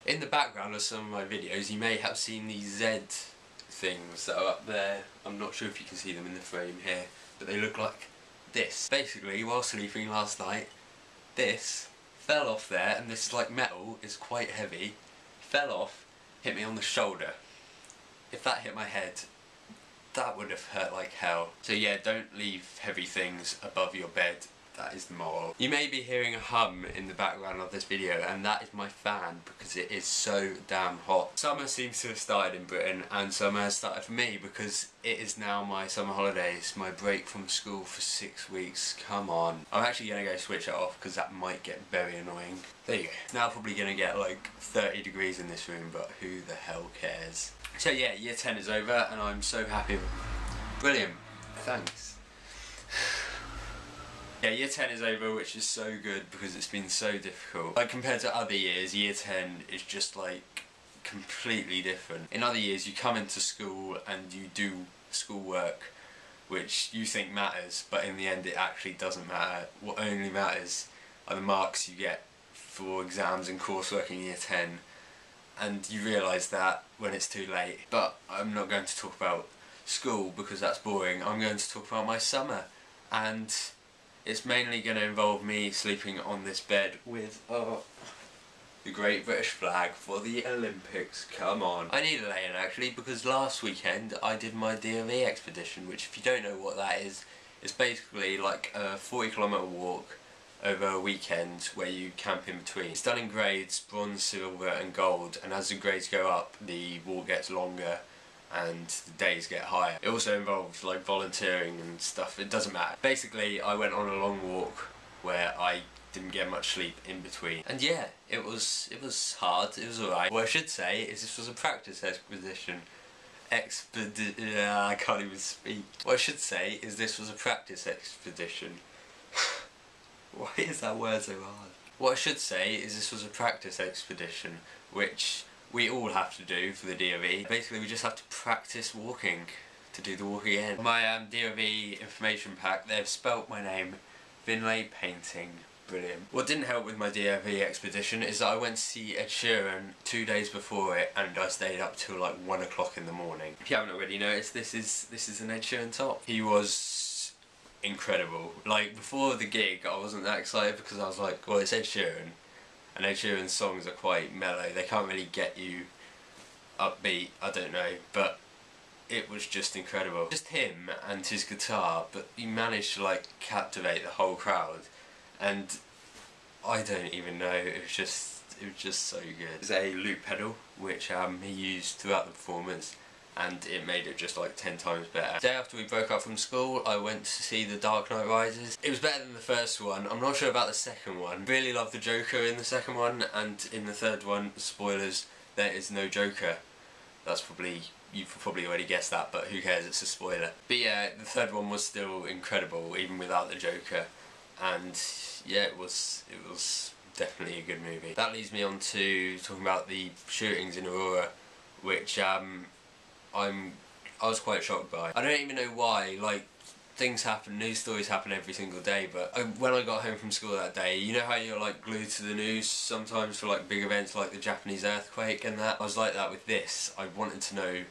In the background of some of my videos you may have seen these Z things that are up there. I'm not sure if you can see them in the frame here, but they look like this. Basically, while sleeping last night, this fell off there, and this is like metal, it's quite heavy, fell off, hit me on the shoulder. If that hit my head, that would have hurt like hell. So yeah, don't leave heavy things above your bed. That is the moral. You may be hearing a hum in the background of this video, and that is my fan because it is so damn hot. Summer seems to have started in Britain, and summer has started for me because it is now my summer holidays, my break from school for 6 weeks. Come on. I'm actually going to go switch it off because that might get very annoying. There you go. Now probably going to get like 30 degrees in this room, but who the hell cares? So yeah, year 10 is over and I'm so happy. Brilliant. Thanks. Yeah, year 10 is over, which is so good because it's been so difficult. Like compared to other years, year 10 is just like completely different. In other years you come into school and you do schoolwork which you think matters, but in the end it actually doesn't matter. What only matters are the marks you get for exams and coursework in year 10, and you realise that when it's too late. But I'm not going to talk about school because that's boring. I'm going to talk about my summer, and it's mainly going to involve me sleeping on this bed with the Great British flag for the Olympics. Come on. I need a lay-in actually because last weekend I did my DOV expedition, which if you don't know what that is, it's basically like a 40-kilometre walk over a weekend where you camp in between. It's done in grades, bronze, silver and gold, and as the grades go up the walk gets longer and the days get higher. It also involves like volunteering and stuff, it doesn't matter. Basically I went on a long walk where I didn't get much sleep in between, and yeah, it was hard, it was alright. What I should say is this was a practice expedition. I can't even speak. What I should say is this was a practice expedition. Why is that word so hard? What I should say is this was a practice expedition, which we all have to do for the DOV. Basically we just have to practice walking to do the walk again. My DOV information pack, they've spelt my name, Finlay Painting. Brilliant. What didn't help with my DOV expedition is that I went to see Ed Sheeran 2 days before it, and I stayed up till like 1 o'clock in the morning. If you haven't already noticed, this is an Ed Sheeran top. He was incredible. Like before the gig I wasn't that excited because I was like, well, it's Ed Sheeran. And Ed Sheeran's songs are quite mellow, they can't really get you upbeat, I don't know, but it was just incredible. Just him and his guitar, but he managed to like captivate the whole crowd, and I don't even know, it was just so good. There's a loop pedal which he used throughout the performance, and it made it just like 10 times better. The day after we broke up from school I went to see The Dark Knight Rises. It was better than the first one. I'm not sure about the second one. Really loved the Joker in the second one, and in the third one, spoilers, there is no Joker. That's probably, you've probably already guessed that, but who cares, it's a spoiler. But yeah, the third one was still incredible even without the Joker, and yeah, it was definitely a good movie. That leads me on to talking about the shootings in Aurora, which I was quite shocked by. I don't even know why, like, things happen, news stories happen every single day, but when I got home from school that day, you know how you're like glued to the news sometimes for like big events like the Japanese earthquake and that? I was like that with this. I wanted to know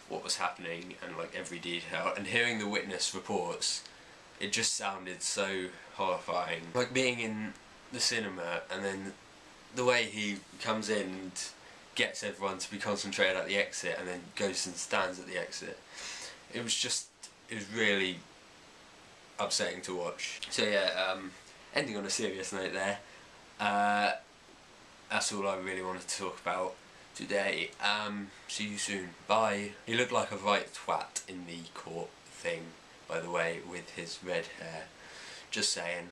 what was happening and like every detail, and hearing the witness reports, it just sounded so horrifying. Like being in the cinema and then the way he comes in and gets everyone to be concentrated at the exit and then goes and stands at the exit. It was really upsetting to watch. So yeah, ending on a serious note there. That's all I really wanted to talk about today. See you soon. Bye. He looked like a right twat in the court thing, by the way, with his red hair. Just saying.